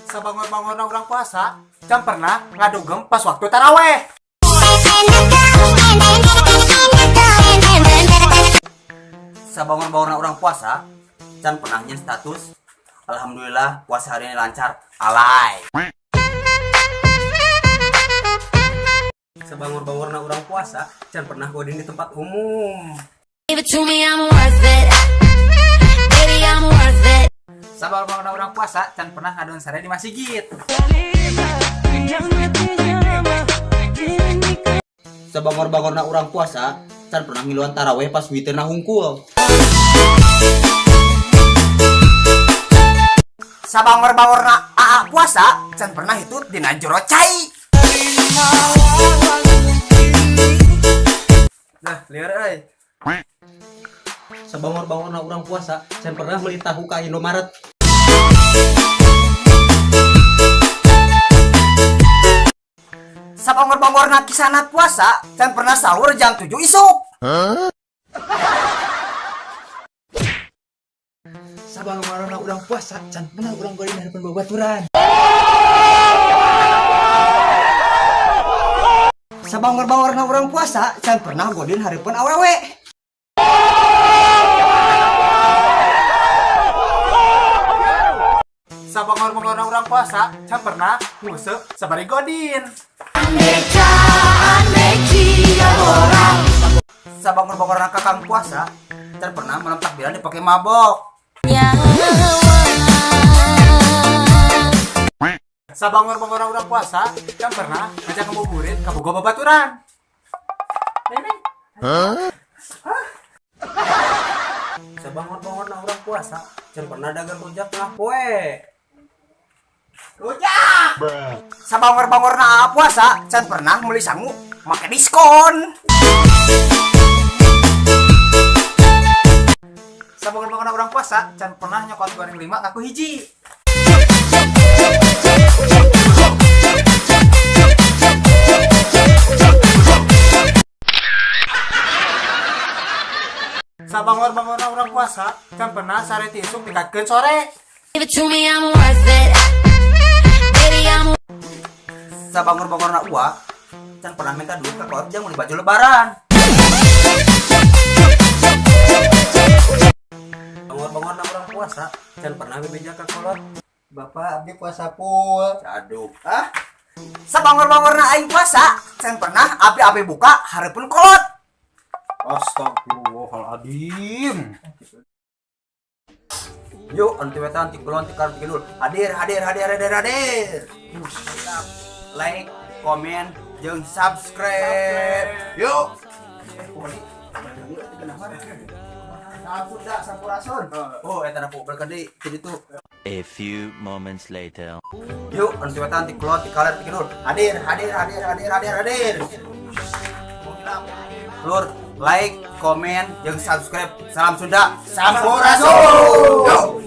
Sabangun-bangun orang puasa, can pernah ngadugem pas waktu taraweh. Sabangun-bangun orang puasa, can pernah nyen status alhamdulillah puasa hari ini lancar, alay. Sabangun-bangun orang puasa, can pernah godin di tempat umum. Give it to me, I'm worth it. Baby, I'm worth it. Sabangun-bangun orang puasa, can pernah ngadon sare di masjid. Sabangun-bangun orang puasa, can pernah ngiluan taraweh pas witena hungkul. Sabangun-bangun AA puasa, can pernah itu dina jero cai. Nah, liar euy. Sabangun-bangun orang puasa, can pernah beli tahu ka Indomaret. Sabangun-bangun kisana puasa, can pernah sahur jam 7 isuk. Sabangun-bangun orang puasa, can pernah urang goreng di hadapan babaturan. Sabangun-bangun orang puasa, can pernah godin hareupeun awewe. Sabangun-bangun orang puasa, can pernah nguseup sabari godin. Sabangun-bangun kakang puasa, can pernah malam takbiran dipakai mabok. Sabangun-bangun orang puasa, can pernah ngajak ngabuburit ka boga babaturan. Sabangun-bangun orang puasa, can pernah dagang rujak tengah poe. Rujak! Sabangun-bangun puasa, can pernah meuli sangu make diskon. Sabangun-bangun orang puasa, can pernah nyokot goreng 5 ngaku hiji. Sabangun-bangun orang puasa, can pernah sare tisuk dikatkeun sore. Give it to me, I'm worth it. Baby, I'm Sabangun-bangun uwa, can pernah minta duit ke keluarga mau baju lebaran. Bangun-bangun orang puasa, can pernah bebeja ke kolot. Bapak abdi puasa full. Aduh. Hah? Sabangun-bangun aing puasa, can pernah abdi buka hareupeun kolot. Astagfirullahaladzim. Yuk, anti wetan, anti kulon, anti karun, anti kidul. Hadir. Like, komen, jeung subscribe. Yuk. Sampurasun. Oh, eta na po berkadi jadi tuh. A few moments later. Yuk, anti wetan, anti kulon, anti karun, anti kidul. Hadir. Lur, like, komen, jeung subscribe. Salam Sunda. Sampurasun. Yuk.